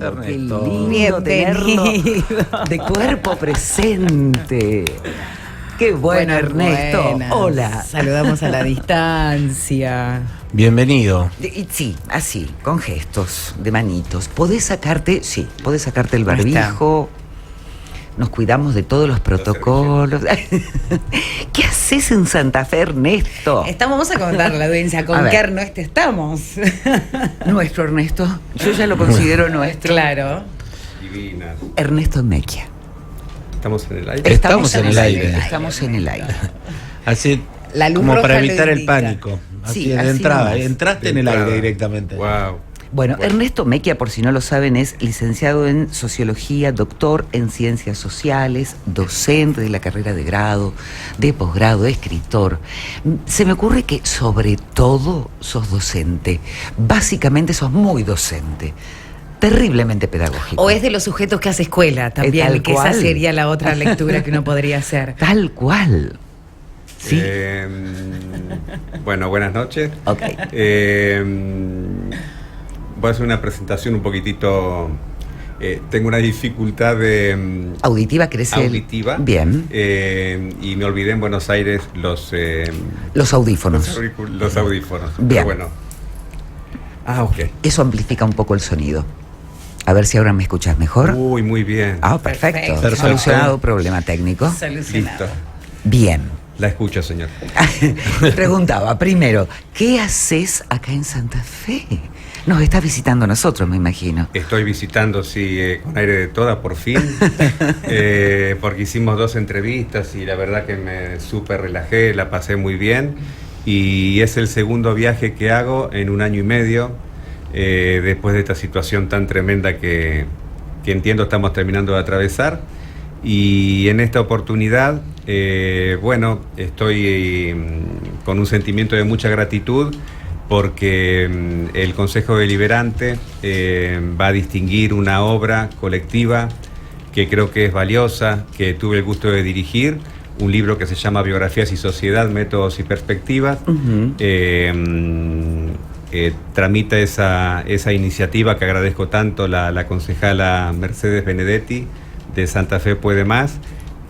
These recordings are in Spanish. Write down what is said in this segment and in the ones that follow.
Ernesto. Qué lindo tenerlo de cuerpo presente. Qué bueno, Ernesto. Buenas. Hola. Saludamos a la distancia. Bienvenido. Y sí, así, con gestos de manitos. ¿Podés sacarte? Sí, podés sacarte el Ahí está. barbijo. Nos cuidamos de todos los protocolos. ¿Qué haces en Santa Fe, Ernesto? Vamos a contar la audiencia A con ver. qué Ernesto estamos. Nuestro Ernesto. Yo ya lo considero nuestro. Claro. Divinas. Ernesto Mecchia. ¿Estamos en el aire? Estamos en el aire. Estamos en el aire. Así La luz como roja para lo evitar el indica. pánico. Así Sí, de así entrada. nomás. Entraste en el aire directamente. Wow. Bueno, Ernesto Mecchia, por si no lo saben, es licenciado en Sociología, doctor en Ciencias Sociales, docente de la carrera de grado, de posgrado, escritor. Se me ocurre que sobre todo sos docente. Básicamente sos muy docente. Terriblemente pedagógico. O es de los sujetos que hace escuela también, Tal que cual. esa sería la otra lectura que uno podría hacer. Tal cual. Sí. Bueno, buenas noches. Ok. Voy a hacer una presentación un poquitito. Tengo una dificultad de Auditiva crece. auditiva. Bien. Y me olvidé en Buenos Aires los Los audífonos. los audífonos. Bien. Pero bueno. Ok. Eso amplifica un poco el sonido. A ver si ahora me escuchas mejor. Uy, muy bien. Ah, perfecto. Perfecto. Solucionado problema técnico. Solucionado. Listo. Bien. La escucho, señor. Preguntaba, primero, ¿qué haces acá en Santa Fe? Nos estás visitando a nosotros, me imagino. Estoy visitando, sí, con aire de toda, por fin, porque hicimos 2 entrevistas y la verdad que me súper relajé, la pasé muy bien y es el segundo viaje que hago en 1 año y medio, después de esta situación tan tremenda que entiendo estamos terminando de atravesar. Y en esta oportunidad, bueno, estoy con un sentimiento de mucha gratitud porque el Consejo Deliberante va a distinguir una obra colectiva que creo que es valiosa, que tuve el gusto de dirigir, un libro que se llama Biografías y Sociedad, Métodos y Perspectivas. Tramita esa iniciativa que agradezco tanto la concejala Mercedes Benedetti de Santa Fe Puede Más,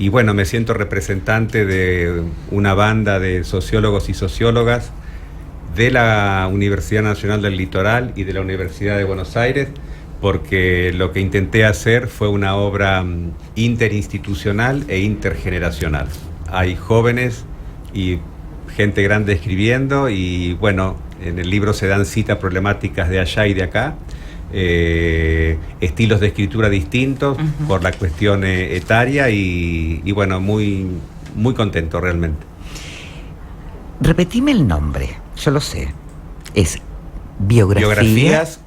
y bueno, me siento representante de una banda de sociólogos y sociólogas de la Universidad Nacional del Litoral y de la Universidad de Buenos Aires, porque lo que intenté hacer fue una obra interinstitucional e intergeneracional. Hay jóvenes y gente grande escribiendo y bueno, en el libro se dan cita a problemáticas de allá y de acá, estilos de escritura distintos por la cuestión etaria y bueno, muy, muy contento realmente. Repetime el nombre, yo lo sé. Es biografías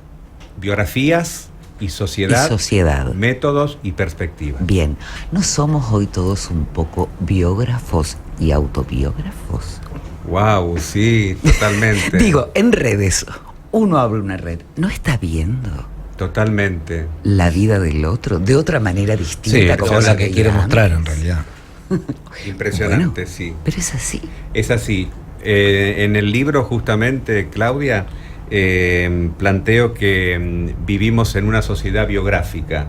y sociedad, y sociedad. Métodos y perspectivas. Bien, ¿no somos hoy todos un poco biógrafos y autobiógrafos? Wow, sí, totalmente. Digo, en redes, uno abre una red, ¿no está viendo Totalmente. la vida del otro de otra manera Sí, distinta? como como la que veía quiere antes? mostrar en realidad. Impresionante, Bueno, sí. Pero es así. Es así. En el libro, justamente, Claudia, planteo que vivimos en una sociedad biográfica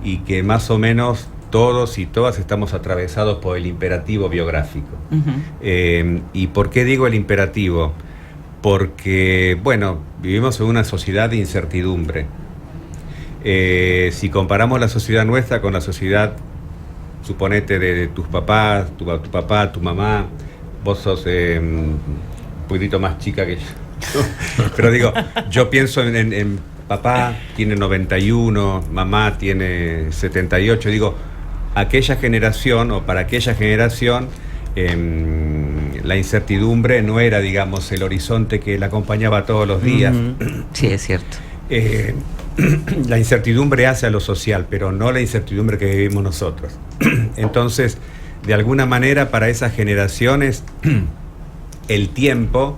y que más o menos todos y todas estamos atravesados por el imperativo biográfico. ¿Y por qué digo el imperativo? Porque, bueno, vivimos en una sociedad de incertidumbre. Si comparamos la sociedad nuestra con la sociedad, suponete, de tus papás, tu papá, tu mamá, vos sos un poquitito más chica que yo. Pero digo, yo pienso en papá tiene 91, mamá tiene 78, digo, aquella generación o para aquella generación la incertidumbre no era, digamos, el horizonte que la acompañaba todos los días. Sí, es cierto. La incertidumbre hace a lo social, pero no la incertidumbre que vivimos nosotros. Entonces, de alguna manera, para esas generaciones, el tiempo,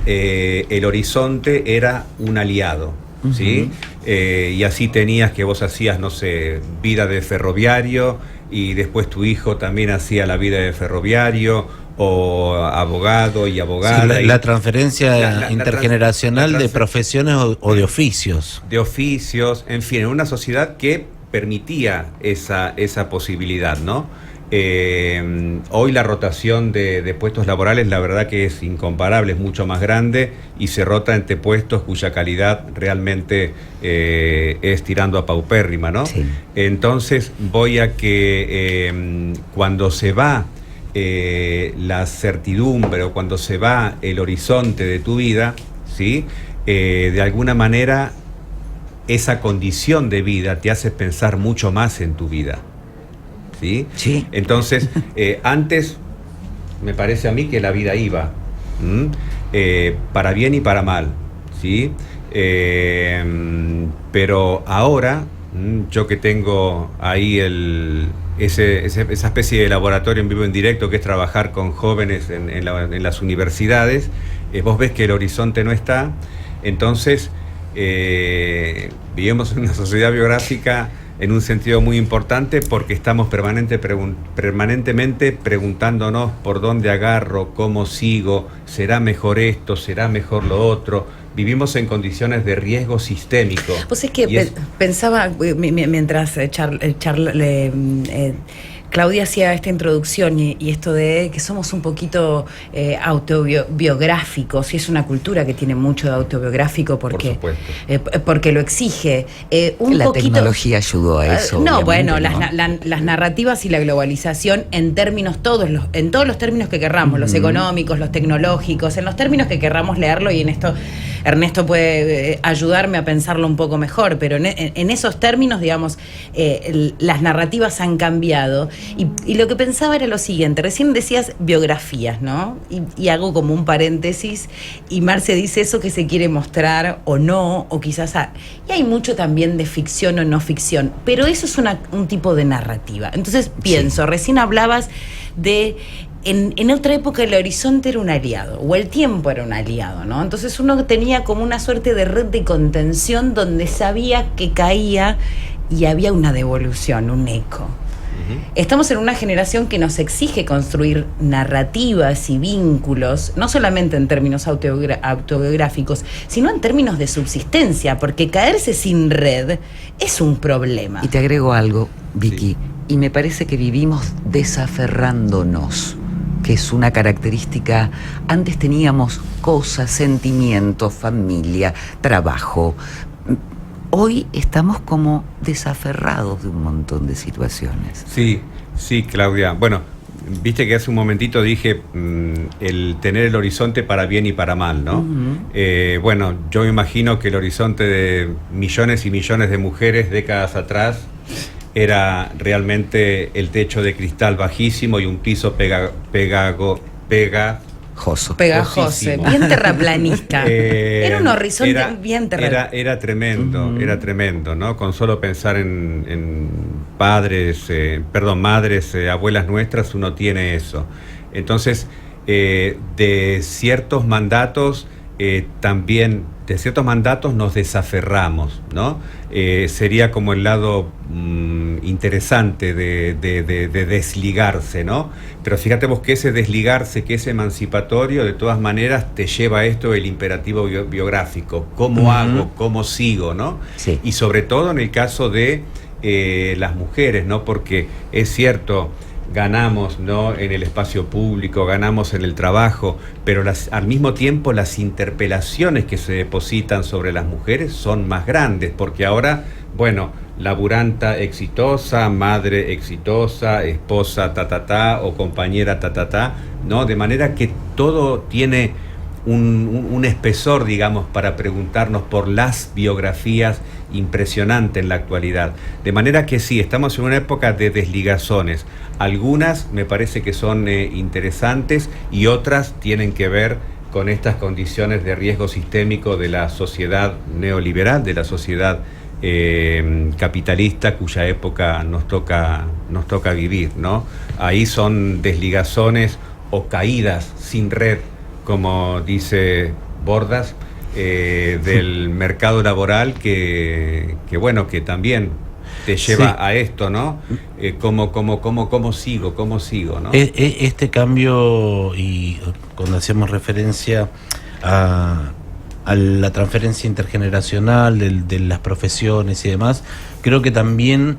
el horizonte era un aliado, ¿sí? Y así tenías que vos hacías, no sé, vida de ferroviario, y después tu hijo también hacía la vida de ferroviario, o abogado y abogada. Sí, la y transferencia la intergeneracional de transfer- profesiones o de oficios. de oficios, en fin, en una sociedad que permitía esa posibilidad, ¿no? Hoy la rotación de puestos laborales, la verdad que es incomparable, es mucho más grande y se rota entre puestos cuya calidad realmente es tirando a paupérrima, ¿no? Sí. Entonces voy a que cuando se va la certidumbre o cuando se va el horizonte de tu vida, ¿sí? De alguna manera esa condición de vida te hace pensar mucho más en tu vida, ¿sí? Sí. Entonces, antes me parece a mí que la vida iba, para bien y para mal, ¿sí? Pero ahora, yo que tengo ahí esa especie de laboratorio en vivo en directo que es trabajar con jóvenes en las universidades, vos ves que el horizonte no está, entonces vivimos en una sociedad biográfica en un sentido muy importante porque estamos permanentemente preguntándonos por dónde agarro, cómo sigo, será mejor esto, será mejor lo otro. Vivimos en condiciones de riesgo sistémico. Pues es que Y pensaba, mientras Claudia hacía esta introducción y esto de que somos un poquito autobiográficos, y es una cultura que tiene mucho de autobiográfico porque, porque lo exige. La tecnología ayudó a eso. No, bueno, ¿no? las narrativas y la globalización en términos en todos los términos que querramos, los económicos, los tecnológicos, en los términos que querramos leerlo, y en esto Ernesto puede ayudarme a pensarlo un poco mejor, pero en esos términos, digamos, las narrativas han cambiado. Y lo que pensaba era lo siguiente, recién decías biografías, ¿no? Y hago como un paréntesis, y Marce dice eso que se quiere mostrar o no, o quizás... y hay mucho también de ficción o no ficción, pero eso es un tipo de narrativa. Entonces pienso, recién hablabas de... En otra época el horizonte era un aliado, o el tiempo era un aliado, ¿no? Entonces uno tenía como una suerte de red de contención donde sabía que caía y había una devolución, un eco. Estamos en una generación que nos exige construir narrativas y vínculos, no solamente en términos autobiográficos, sino en términos de subsistencia, porque caerse sin red es un problema. Y te agrego algo, Vicky, y me parece que vivimos desaferrándonos, que es una característica. Antes teníamos cosas, sentimientos, familia, trabajo. Hoy estamos como desaferrados de un montón de situaciones. Sí, Claudia. Bueno, viste que hace un momentito dije el tener el horizonte para bien y para mal, ¿no? Bueno, yo me imagino que el horizonte de millones y millones de mujeres décadas atrás era realmente el techo de cristal bajísimo y un piso pegajoso, bien terraplanista. Era un horizonte bien terraplanista. Era tremendo, ¿no? Con solo pensar en madres, abuelas nuestras, uno tiene eso. Entonces, de ciertos mandatos nos desaferramos, ¿no? Sería como el lado interesante de desligarse, ¿no? Pero fíjate vos que ese desligarse, que es emancipatorio, de todas maneras te lleva a esto el imperativo biográfico. ¿Cómo hago? ¿Cómo sigo? ¿No? Sí. Y sobre todo en el caso de las mujeres, ¿no? Porque es cierto, ganamos, ¿no?, en el espacio público, ganamos en el trabajo, pero al mismo tiempo las interpelaciones que se depositan sobre las mujeres son más grandes, porque ahora, bueno, laburanta exitosa, madre exitosa, esposa o compañera ¿no? De manera que todo tiene un espesor, digamos, para preguntarnos por las biografías impresionante en la actualidad. De manera que sí, estamos en una época de desligazones. Algunas me parece que son interesantes y otras tienen que ver con estas condiciones de riesgo sistémico de la sociedad neoliberal, de la sociedad capitalista cuya época nos toca vivir, ¿no? Ahí son desligazones o caídas sin red, como dice Bordas, del mercado laboral que bueno, que también te lleva Sí. a esto, ¿no? ¿Cómo sigo, ¿no? Este cambio, y cuando hacemos referencia a la transferencia intergeneracional de las profesiones y demás, creo que también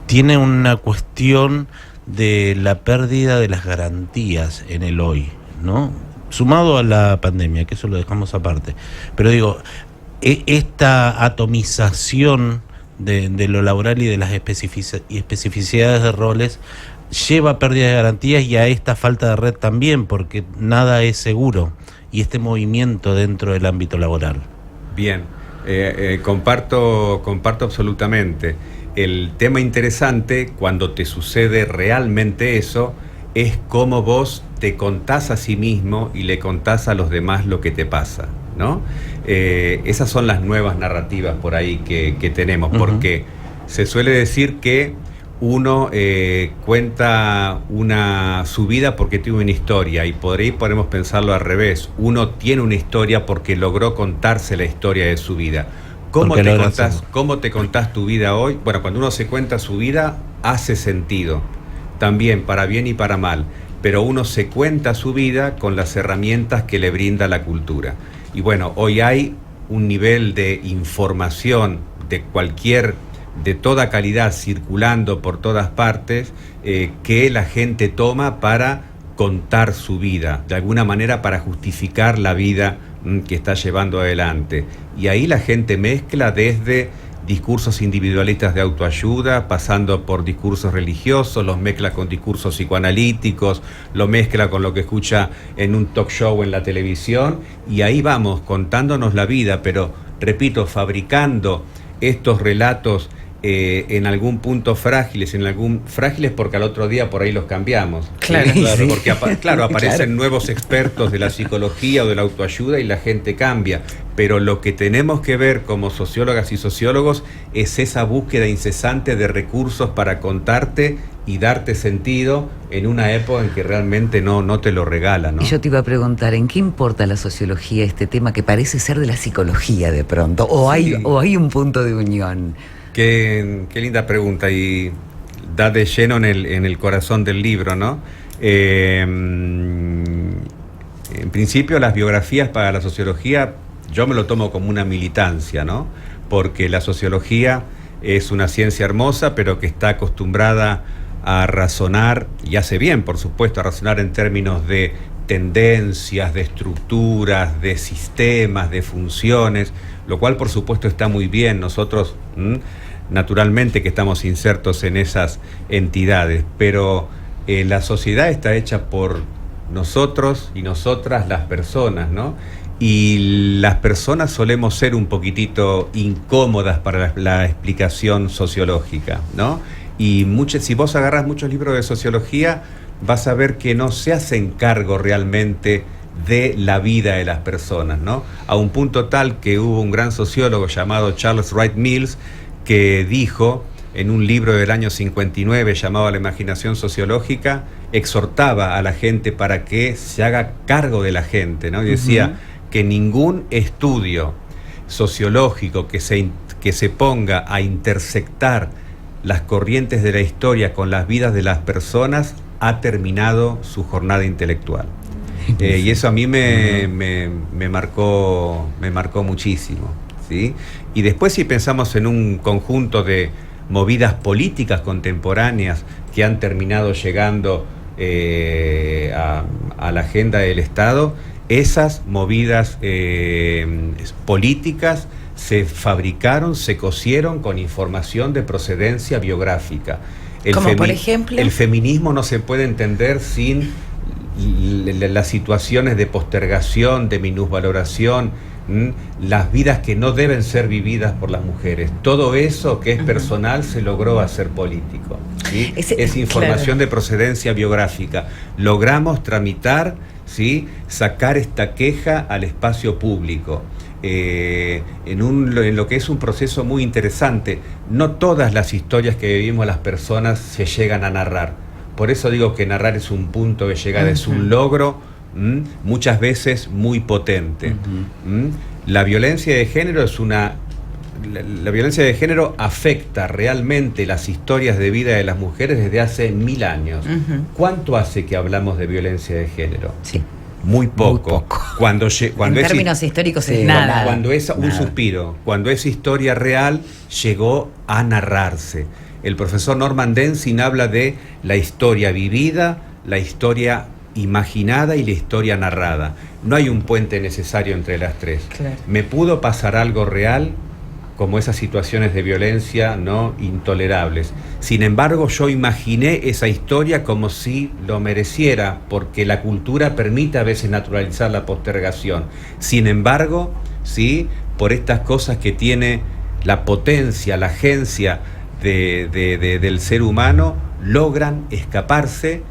tiene una cuestión de la pérdida de las garantías en el hoy, ¿no? Sumado a la pandemia, que eso lo dejamos aparte. Pero digo, esta atomización de lo laboral y de las especificidades de roles lleva a pérdida de garantías y a esta falta de red también, porque nada es seguro, y este movimiento dentro del ámbito laboral. Bien, comparto absolutamente. El tema interesante, cuando te sucede realmente eso, es cómo vos te contás a sí mismo y le contás a los demás lo que te pasa, ¿no? Esas son las nuevas narrativas por ahí que tenemos, porque se suele decir que uno cuenta su vida porque tiene una historia, y por ahí podemos pensarlo al revés. Uno tiene una historia porque logró contarse la historia de su vida. ¿Cómo te contás tu vida hoy? Bueno, cuando uno se cuenta su vida, hace sentido, también para bien y para mal, pero uno se cuenta su vida con las herramientas que le brinda la cultura. Y bueno, hoy hay un nivel de información de toda calidad circulando por todas partes, que la gente toma para contar su vida, de alguna manera para justificar la vida que está llevando adelante. Y ahí la gente mezcla desde discursos individualistas de autoayuda, pasando por discursos religiosos, los mezcla con discursos psicoanalíticos, lo mezcla con lo que escucha en un talk show en la televisión, y ahí vamos contándonos la vida, pero repito, fabricando estos relatos en algún punto frágiles porque al otro día por ahí los cambiamos. Claro, Claro, sí. porque aparecen nuevos expertos de la psicología o de la autoayuda y la gente cambia. Pero lo que tenemos que ver como sociólogas y sociólogos es esa búsqueda incesante de recursos para contarte y darte sentido en una época en que realmente no te lo regala, ¿no? Y yo te iba a preguntar, ¿en qué importa la sociología este tema que parece ser de la psicología de pronto? ¿O Sí. hay un punto de unión? Qué linda pregunta, y da de lleno en el corazón del libro, ¿no? En principio, las biografías para la sociología yo me lo tomo como una militancia, ¿no? Porque la sociología es una ciencia hermosa, pero que está acostumbrada a razonar, y hace bien, por supuesto, a razonar en términos de tendencias, de estructuras, de sistemas, de funciones, lo cual por supuesto está muy bien. Nosotros naturalmente que estamos insertos en esas entidades, pero la sociedad está hecha por nosotros y nosotras, las personas, ¿no? Y las personas solemos ser un poquitito incómodas para la explicación sociológica, ¿no? Y si vos agarrás muchos libros de sociología, vas a ver que no se hacen cargo realmente de la vida de las personas, ¿no? A un punto tal que hubo un gran sociólogo llamado Charles Wright Mills que dijo en un libro del año 59 llamado La imaginación sociológica, exhortaba a la gente para que se haga cargo de la gente, ¿no? Y decía que ningún estudio sociológico que se ponga a intersectar las corrientes de la historia con las vidas de las personas ha terminado su jornada intelectual. Y eso a mí me marcó muchísimo, ¿sí? Y después, si pensamos en un conjunto de movidas políticas contemporáneas que han terminado llegando a la agenda del Estado, esas movidas políticas se fabricaron, se cosieron con información de procedencia biográfica. Como por ejemplo, el feminismo no se puede entender sin las situaciones de postergación, de minusvaloración, las vidas que no deben ser vividas por las mujeres. Todo eso que es personal se logró hacer político, ¿sí? Es información de procedencia biográfica. Logramos tramitar, ¿sí?, sacar esta queja al espacio público. En lo que es un proceso muy interesante. No todas las historias que vivimos las personas se llegan a narrar. Por eso digo que narrar es un punto de llegada, es un logro muchas veces muy potente. La violencia de género es una la violencia de género afecta realmente las historias de vida de las mujeres desde hace 1000 años. ¿Cuánto hace que hablamos de violencia de género? Sí. Muy poco. Muy poco. Cuando En términos históricos es Sí, nada. Cuando es un suspiro, cuando esa historia real llegó a narrarse. El profesor Norman Denzin habla de la historia vivida, la historia imaginada y la historia narrada. No hay un puente necesario entre las tres. Claro. Me pudo pasar algo real, como esas situaciones de violencia no intolerables. Sin embargo, yo imaginé esa historia como si lo mereciera, porque la cultura permite a veces naturalizar la postergación. Sin embargo, sí, por estas cosas que tiene la potencia, la agencia del ser humano, logran escaparse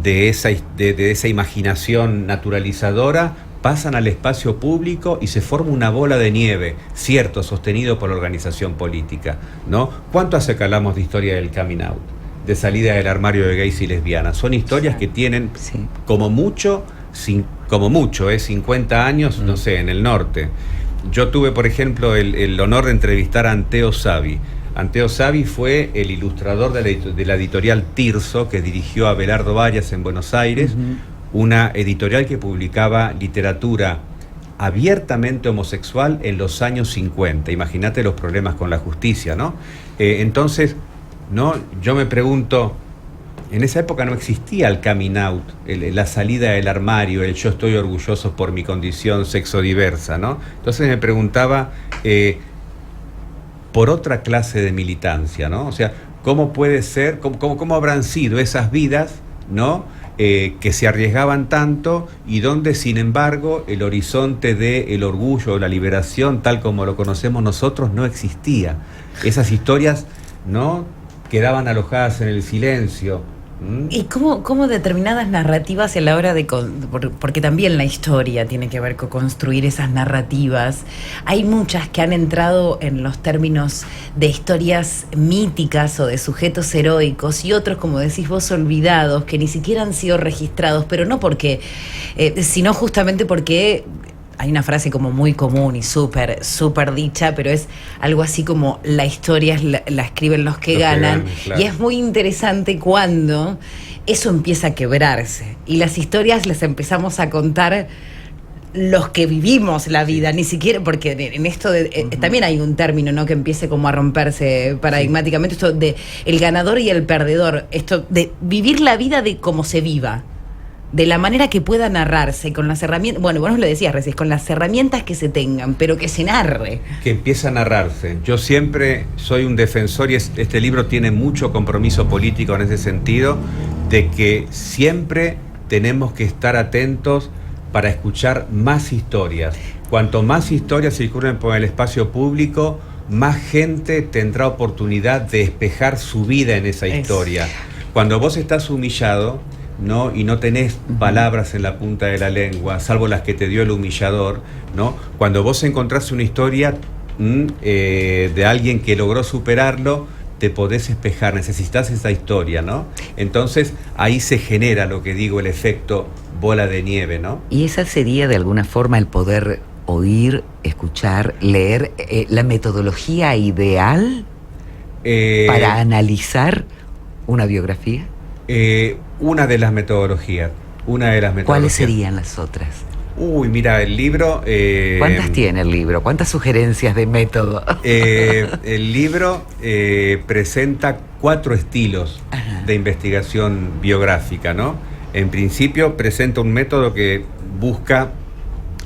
de esa imaginación naturalizadora, pasan al espacio público y se forma una bola de nieve, cierto, sostenido por la organización política, ¿no? ¿Cuánto hace que hablamos de historia del coming out, de salida del armario de gays y lesbianas? Son historias que tienen como mucho 50 años, no sé, en el norte. Yo tuve, por ejemplo, el honor de entrevistar a Anteo Savi. Anteo Savi fue el ilustrador de la editorial Tirso, que dirigió a Abelardo Varias en Buenos Aires, una editorial que publicaba literatura abiertamente homosexual en los años 50. Imagínate los problemas con la justicia, ¿no? Entonces, ¿no? Yo me pregunto, en esa época no existía el coming out, la salida del armario, el yo estoy orgulloso por mi condición sexodiversa, ¿no? Entonces me preguntaba por otra clase de militancia, ¿no? O sea, ¿cómo puede ser, cómo habrán sido esas vidas, ¿no? Que se arriesgaban tanto y donde, sin embargo, el horizonte del orgullo o la liberación, tal como lo conocemos nosotros, no existía. Esas historias, ¿no?, quedaban alojadas en el silencio. ¿Y cómo determinadas narrativas a la hora de... porque también la historia tiene que ver con construir esas narrativas. Hay muchas que han entrado en los términos de historias míticas o de sujetos heroicos y otros, como decís vos, olvidados, que ni siquiera han sido registrados, pero no porque... sino justamente porque... Hay una frase como muy común y súper dicha, pero es algo así como la historia la escriben los que ganan. Claro. Y es muy interesante cuando eso empieza a quebrarse y las historias las empezamos a contar los que vivimos la vida, ni siquiera, porque en esto también hay un término, ¿no?, que empiece como a romperse paradigmáticamente, esto de el ganador y el perdedor, esto de vivir la vida de cómo se viva, de la manera que pueda narrarse, con las herramientas, bueno, vos lo decías recién, con las herramientas que se tengan, pero que se narre. Que empiece a narrarse. Yo siempre soy un defensor, y este libro tiene mucho compromiso político en ese sentido, de que siempre tenemos que estar atentos para escuchar más historias. Cuanto más historias circulen por el espacio público, más gente tendrá oportunidad de espejar su vida en esa historia. Cuando vos estás humillado, ¿no?, y no tenés palabras en la punta de la lengua, salvo las que te dio el humillador, ¿no? Cuando vos encontrás una historia de alguien que logró superarlo, te podés espejar, necesitas esa historia, ¿no? Entonces ahí se genera lo que digo, el efecto bola de nieve, ¿no? Y esa sería de alguna forma el poder oír, escuchar, leer, la metodología ideal para analizar una biografía. Una de las metodologías. ¿Cuáles serían las otras? Uy, mira, el libro... ¿Cuántas tiene el libro? ¿Cuántas sugerencias de método? El libro presenta 4 estilos de investigación biográfica, ¿no? En principio presenta un método que busca...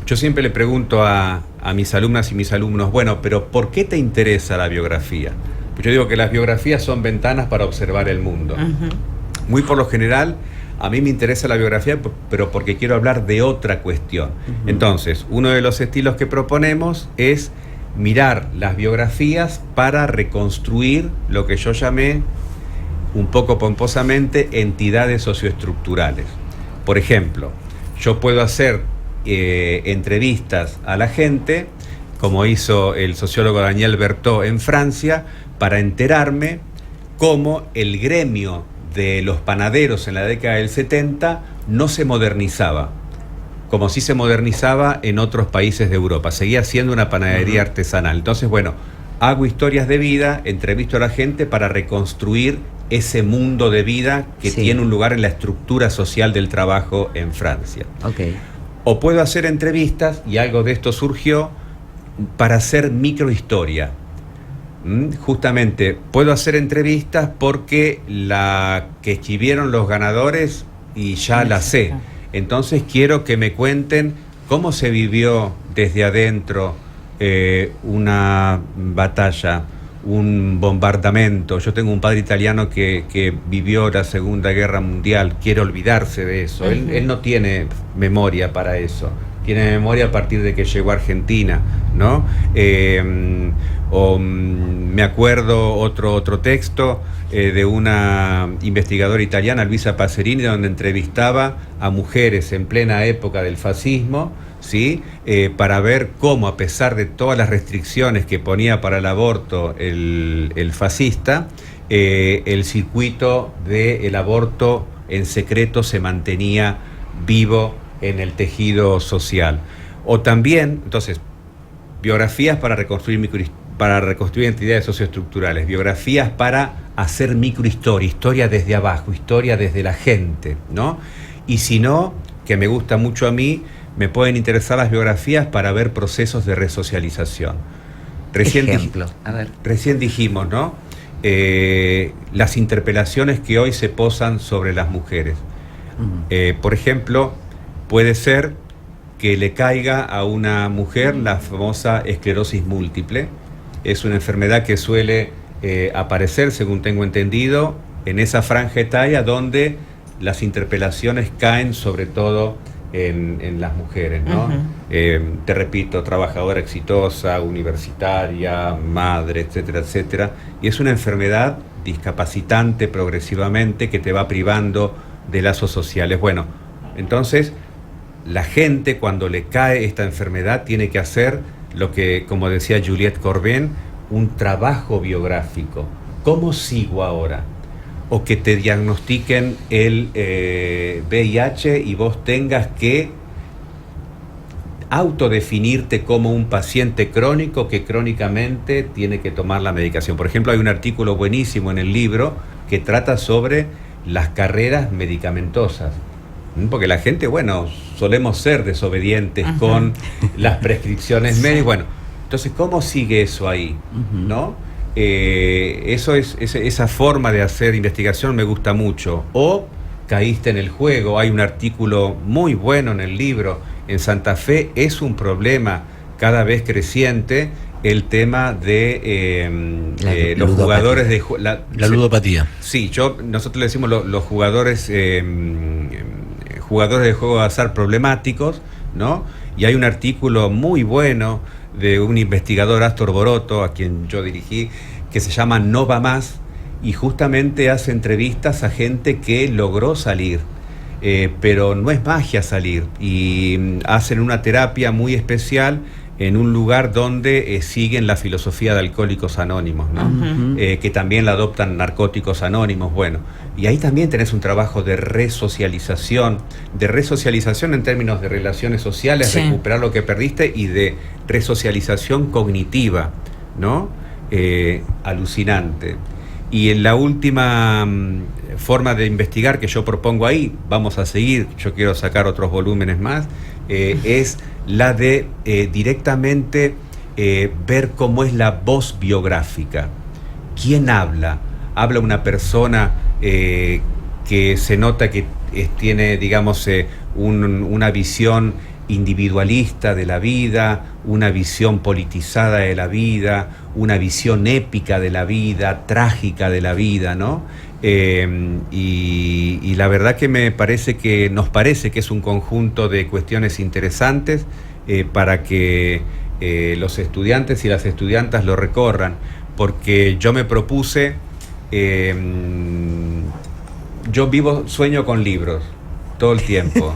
Yo siempre le pregunto a mis alumnas y mis alumnos, bueno, pero ¿por qué te interesa la biografía? Pues yo digo que las biografías son ventanas para observar el mundo. Muy por lo general, a mí me interesa la biografía, pero porque quiero hablar de otra cuestión. Entonces, uno de los estilos que proponemos es mirar las biografías para reconstruir lo que yo llamé, un poco pomposamente, entidades socioestructurales. Por ejemplo, yo puedo hacer entrevistas a la gente, como hizo el sociólogo Daniel Berthaud en Francia, para enterarme cómo el gremio de los panaderos en la década del 70 no se modernizaba. como si se modernizaba en otros países de Europa. Seguía siendo una panadería artesanal. Entonces, bueno, hago historias de vida, entrevisto a la gente para reconstruir ese mundo de vida que tiene un lugar en la estructura social del trabajo en Francia. Okay. O puedo hacer entrevistas, y algo de esto surgió, para hacer microhistoria. Justamente, puedo hacer entrevistas porque la que escribieron los ganadores y ya la sé. Entonces quiero que me cuenten cómo se vivió desde adentro una batalla, un bombardamento. Yo tengo un padre italiano que vivió la Segunda Guerra Mundial, quiere olvidarse de eso. Él no tiene memoria para eso. Tiene memoria a partir de que llegó a Argentina, ¿no? Me acuerdo otro texto de una investigadora italiana, Luisa Pacerini, donde entrevistaba a mujeres en plena época del fascismo, ¿sí? Para ver cómo, a pesar de todas las restricciones que ponía para el aborto el fascista, el circuito del aborto en secreto se mantenía vivo en el tejido social. O también, entonces, biografías para reconstruir entidades socioestructurales, biografías para hacer microhistoria, historia desde abajo, historia desde la gente, ¿no? Y si no, que me gusta mucho a mí, me pueden interesar las biografías para ver procesos de resocialización. Ejemplo, a ver. Recién dijimos, ¿no? Las interpelaciones que hoy se posan sobre las mujeres. Por ejemplo, puede ser que le caiga a una mujer la famosa esclerosis múltiple. Es una enfermedad que suele aparecer, según tengo entendido, en esa franja etaria donde las interpelaciones caen sobre todo en las mujeres, ¿no? Te repito, trabajadora exitosa, universitaria, madre, etcétera, etcétera. Y es una enfermedad discapacitante progresivamente que te va privando de lazos sociales. Bueno, entonces la gente, cuando le cae esta enfermedad, tiene que hacer lo que, como decía Juliette Corbin, un trabajo biográfico. ¿Cómo sigo ahora? O que te diagnostiquen el VIH y vos tengas que autodefinirte como un paciente crónico que crónicamente tiene que tomar la medicación. Por ejemplo, hay un artículo buenísimo en el libro que trata sobre las carreras medicamentosas. Porque la gente, bueno, solemos ser desobedientes con las prescripciones médicas. Bueno, entonces, ¿cómo sigue eso ahí? ¿No? Esa forma de hacer investigación me gusta mucho. O caíste en el juego. Hay un artículo muy bueno en el libro. En Santa Fe es un problema cada vez creciente el tema de los jugadores de la ludopatía. Sí, nosotros le decimos los jugadores de juego de azar problemáticos, ¿no? Y hay un artículo muy bueno de un investigador, Astor Boroto, a quien yo dirigí, que se llama No va más, y justamente hace entrevistas a gente que logró salir, pero no es magia salir, y hacen una terapia muy especial en un lugar donde siguen la filosofía de Alcohólicos Anónimos, ¿no? Que también la adoptan Narcóticos Anónimos. Bueno, y ahí también tenés un trabajo de resocialización en términos de relaciones sociales, recuperar lo que perdiste, y de resocialización cognitiva, ¿no? Alucinante. Y en la última forma de investigar que yo propongo ahí, vamos a seguir, yo quiero sacar otros volúmenes más, es la de directamente ver cómo es la voz biográfica. ¿Quién habla? Habla una persona que se nota que tiene, digamos, una visión individualista de la vida, una visión politizada de la vida, una visión épica de la vida, trágica de la vida, ¿no? Y la verdad que nos parece que es un conjunto de cuestiones interesantes para que los estudiantes y las estudiantas lo recorran, porque yo me propuse, sueño con libros todo el tiempo.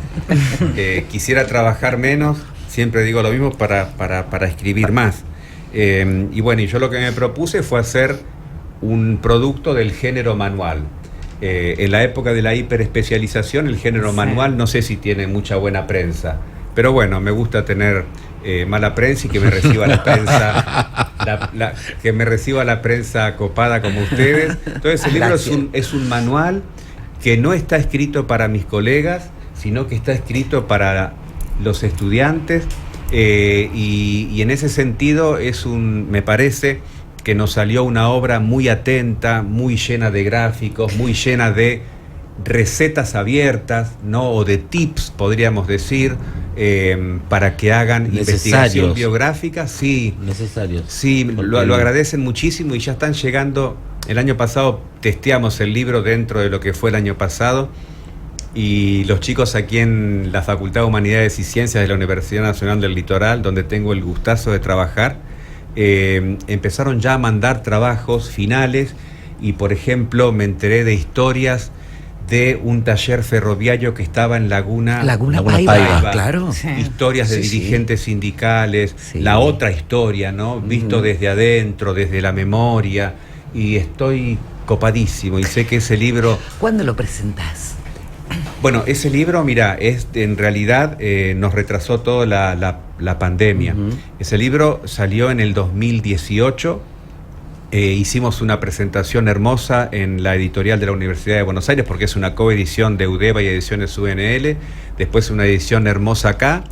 Quisiera trabajar menos, siempre digo lo mismo, para escribir más. Y bueno, y yo lo que me propuse fue hacer un producto del género manual. En la época de la hiperespecialización, el género manual no sé si tiene mucha buena prensa. Pero bueno, me gusta tener mala prensa y que me reciba la prensa, que me reciba la prensa copada como ustedes. Entonces el libro es un manual que no está escrito para mis colegas, sino que está escrito para los estudiantes, y en ese sentido me parece que nos salió una obra muy atenta, muy llena de gráficos, muy llena de recetas abiertas, ¿no? O de tips, podríamos decir, para que hagan investigación biográfica. Sí, necesarios. Sí, lo agradecen muchísimo y ya están llegando. El año pasado testeamos el libro dentro de lo que fue el año pasado, y los chicos aquí en la Facultad de Humanidades y Ciencias de la Universidad Nacional del Litoral, donde tengo el gustazo de trabajar, empezaron ya a mandar trabajos finales, y por ejemplo me enteré de historias de un taller ferroviario que estaba en Laguna Paiva, claro. Sí. Historias de dirigentes sindicales, Sí. la otra historia, ¿no? Visto desde adentro, desde la memoria, y estoy copadísimo, y sé que ese libro... ¿Cuándo lo presentás? Bueno, ese libro, mira, en realidad nos retrasó toda la pandemia. Ese libro salió en el 2018. Hicimos una presentación hermosa en la editorial de la Universidad de Buenos Aires, porque es una coedición de UDEVA y Ediciones UNL. Después una edición hermosa acá,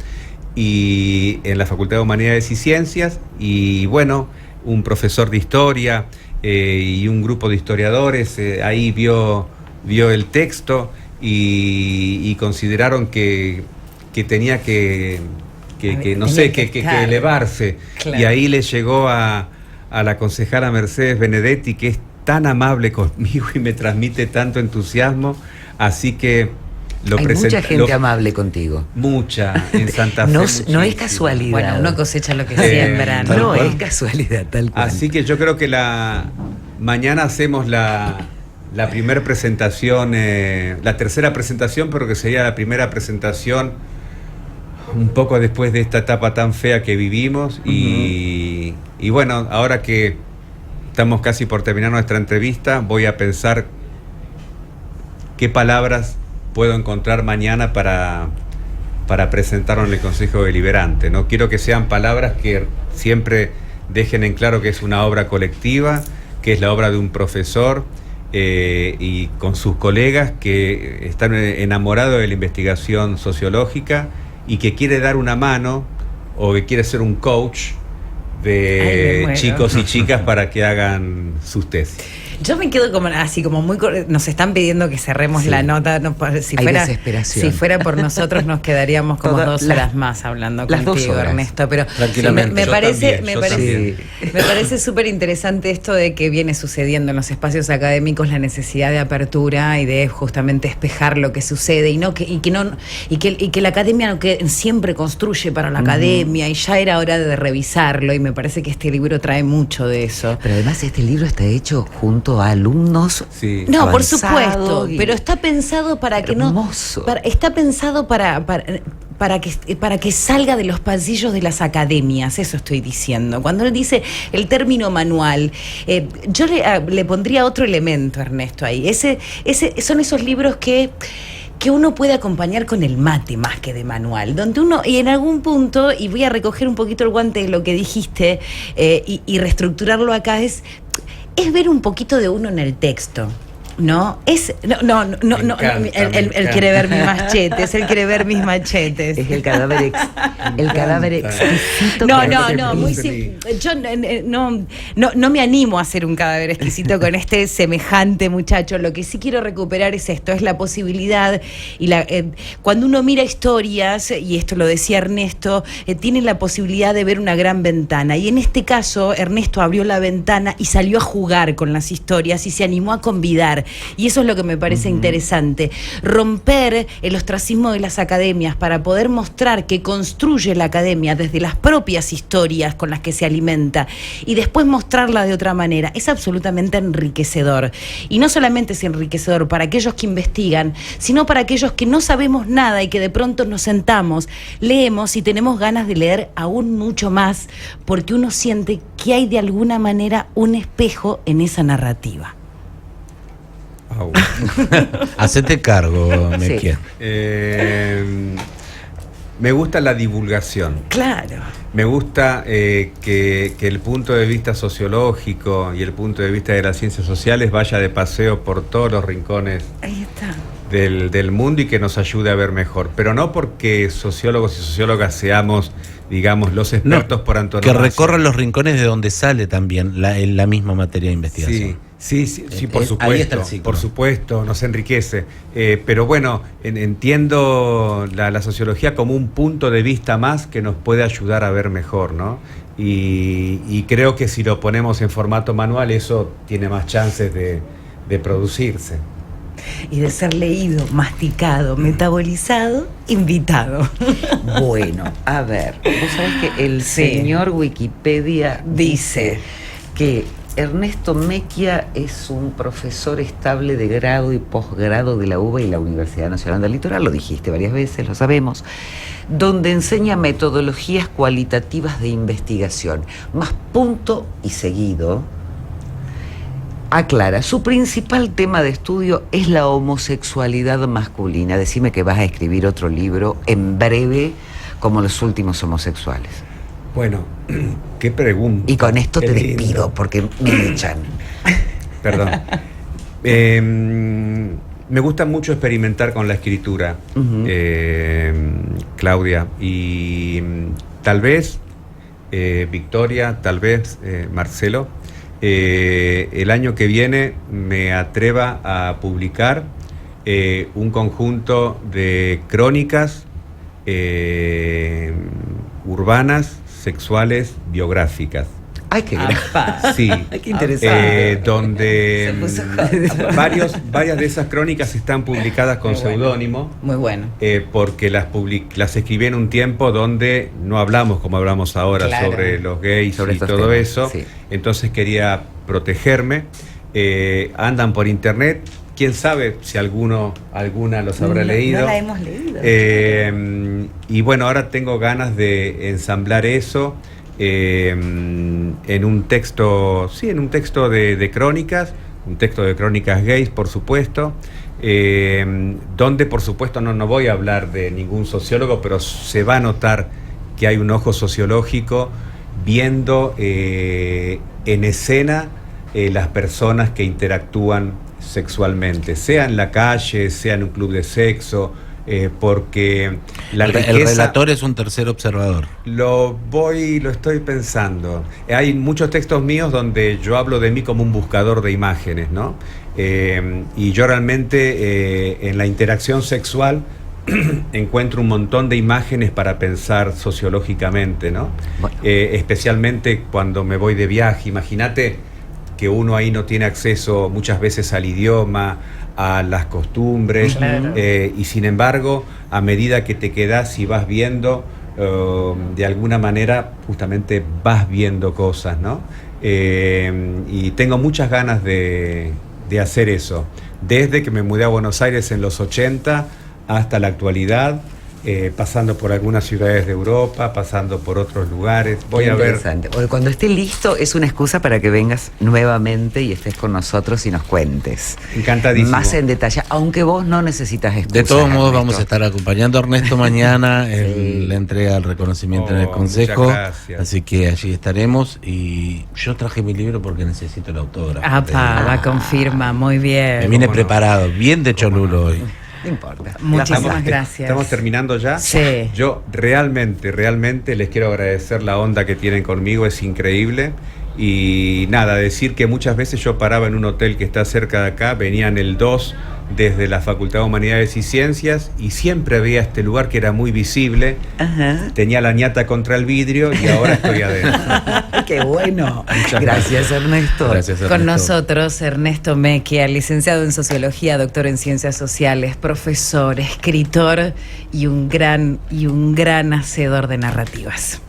y en la Facultad de Humanidades y Ciencias. Y bueno, un profesor de historia y un grupo de historiadores ahí vio el texto, y consideraron que tenía que elevarse. Claro. Y ahí le llegó a la concejala Mercedes Benedetti, que es tan amable conmigo y me transmite tanto entusiasmo, así que Hay mucha gente amable contigo. Mucha, en Santa Fe. No muchísima. es casualidad. Bueno, uno cosecha lo que siembra, ¿no? No es casualidad, tal cual. Así que yo creo que mañana hacemos la primera presentación, la tercera presentación, pero que sería la primera presentación un poco después de esta etapa tan fea que vivimos. Y bueno, ahora que estamos casi por terminar nuestra entrevista, voy a pensar qué palabras puedo encontrar mañana para presentarlo en el Consejo Deliberante. No quiero que sean palabras que siempre dejen en claro que es una obra colectiva, que es la obra de un profesor, y con sus colegas que están enamorados de la investigación sociológica y que quiere dar una mano, o que quiere ser un coach de chicos y chicas para que hagan sus tesis. Yo me quedo como así, como muy... Nos están pidiendo que cerremos la nota. No, si fuera por nosotros nos quedaríamos como 2 horas más hablando contigo, Ernesto. Pero me parece súper interesante esto de que viene sucediendo en los espacios académicos, la necesidad de apertura y de justamente espejar lo que sucede, y que la academia no que siempre construye para la academia, y ya era hora de revisarlo, y me parece que este libro trae mucho de eso. Pero además este libro está hecho junto a alumnos. Sí. No, por supuesto, pero está pensado para que está pensado para que salga de los pasillos de las academias, eso estoy diciendo. Cuando él dice el término manual, yo le pondría otro elemento, Ernesto, ahí. Son esos libros que uno puede acompañar con el mate más que de manual, donde uno, y en algún punto, y voy a recoger un poquito el guante de lo que dijiste, y reestructurarlo acá, es ver un poquito de uno en el texto. ¿No? Él quiere ver mis machetes, él quiere ver mis machetes. Es el cadáver exquisito. Yo no me animo a hacer un cadáver exquisito con este semejante muchacho. Lo que sí quiero recuperar es esto, es la posibilidad, y cuando uno mira historias, y esto lo decía Ernesto, tiene la posibilidad de ver una gran ventana, y en este caso Ernesto abrió la ventana y salió a jugar con las historias y se animó a convidar. Y eso es lo que me parece interesante, romper el ostracismo de las academias para poder mostrar que construye la academia desde las propias historias con las que se alimenta, y después mostrarla de otra manera. Es absolutamente enriquecedor, y no solamente es enriquecedor para aquellos que investigan, sino para aquellos que no sabemos nada y que de pronto nos sentamos, leemos y tenemos ganas de leer aún mucho más, porque uno siente que hay de alguna manera un espejo en esa narrativa. Hacete cargo, Mequia. Me gusta la divulgación. Claro. Me gusta que el punto de vista sociológico y el punto de vista de las ciencias sociales vaya de paseo por todos los rincones Ahí está. del mundo y que nos ayude a ver mejor. Pero no porque sociólogos y sociólogas seamos, digamos, los expertos por antonomasia. Que recorran los rincones de donde sale también la misma materia de investigación. Sí, por supuesto. Ahí está el ciclo. Por supuesto, nos enriquece. Pero bueno, entiendo la sociología como un punto de vista más que nos puede ayudar a ver mejor, ¿no? Y creo que si lo ponemos en formato manual, eso tiene más chances de producirse. Y de ser leído, masticado, metabolizado, invitado. Bueno, a ver, vos sabés que el señor Wikipedia dice que Ernesto Mechia es un profesor estable de grado y posgrado de la UBA y la Universidad Nacional del Litoral, lo dijiste varias veces, lo sabemos, donde enseña metodologías cualitativas de investigación, más punto y seguido. Aclara, su principal tema de estudio es la homosexualidad masculina. Decime que vas a escribir otro libro en breve como Los últimos homosexuales. Bueno, qué pregunta. Y con esto Qué te lindo. despido porque me echan. Perdón. Me gusta mucho experimentar con la escritura, Claudia, y tal vez Victoria, tal vez Marcelo, el año que viene me atreva a publicar un conjunto de crónicas urbanas, sexuales, biográficas. Ay, qué gran. Sí, Qué interesante. donde Se puso varias de esas crónicas están publicadas con Muy bueno. seudónimo, Muy bueno. porque las escribí en un tiempo donde no hablamos como hablamos ahora, Claro. sobre los gays Sobre y estos todo temas, eso, sí. entonces quería protegerme. Andan por internet, quién sabe si alguna los habrá leído. No la hemos leído. Y bueno, ahora tengo ganas de ensamblar eso en un texto, de crónicas, un texto de crónicas gays, por supuesto, donde por supuesto no voy a hablar de ningún sociólogo, pero se va a notar que hay un ojo sociológico viendo en escena las personas que interactúan sexualmente, sea en la calle, sea en un club de sexo, porque la riqueza... El relator es un tercer observador. Lo estoy pensando. Hay muchos textos míos donde yo hablo de mí como un buscador de imágenes, ¿no? Y yo realmente en la interacción sexual encuentro un montón de imágenes para pensar sociológicamente, ¿no? Bueno. Especialmente cuando me voy de viaje. Imagínate que uno ahí no tiene acceso muchas veces al idioma, a las costumbres, Claro. y sin embargo, a medida que te quedas y vas viendo, de alguna manera justamente vas viendo cosas, ¿no? Y tengo muchas ganas de hacer eso. Desde que me mudé a Buenos Aires en los 80 hasta la actualidad, pasando por algunas ciudades de Europa, pasando por otros lugares. Voy a ver. Interesante. Porque cuando esté listo es una excusa para que vengas nuevamente y estés con nosotros y nos cuentes. Encantadísimo. Más en detalle, aunque vos no necesitas excusas. De todos modos, Ernesto. vamos a estar acompañando a Ernesto mañana Sí. en la entrega del reconocimiento en el Oh, Consejo. muchas gracias. Así que allí estaremos. Y yo traje mi libro porque necesito el autógrafo. La confirma, muy bien. Me vine ¿Cómo no? preparado, bien de Cholulo hoy. No importa. Muchísimas gracias. ¿Estamos terminando ya? Sí. Yo realmente les quiero agradecer la onda que tienen conmigo, es increíble. Y nada, decir que muchas veces yo paraba en un hotel que está cerca de acá, venían el 2 desde la Facultad de Humanidades y Ciencias y siempre veía este lugar que era muy visible. Ajá. Tenía la ñata contra el vidrio y ahora estoy adentro. Qué bueno. Muchas Gracias, Ernesto. Gracias, Ernesto. Con nosotros Ernesto Mechia, licenciado en Sociología, doctor en Ciencias Sociales, profesor, escritor y un gran hacedor de narrativas.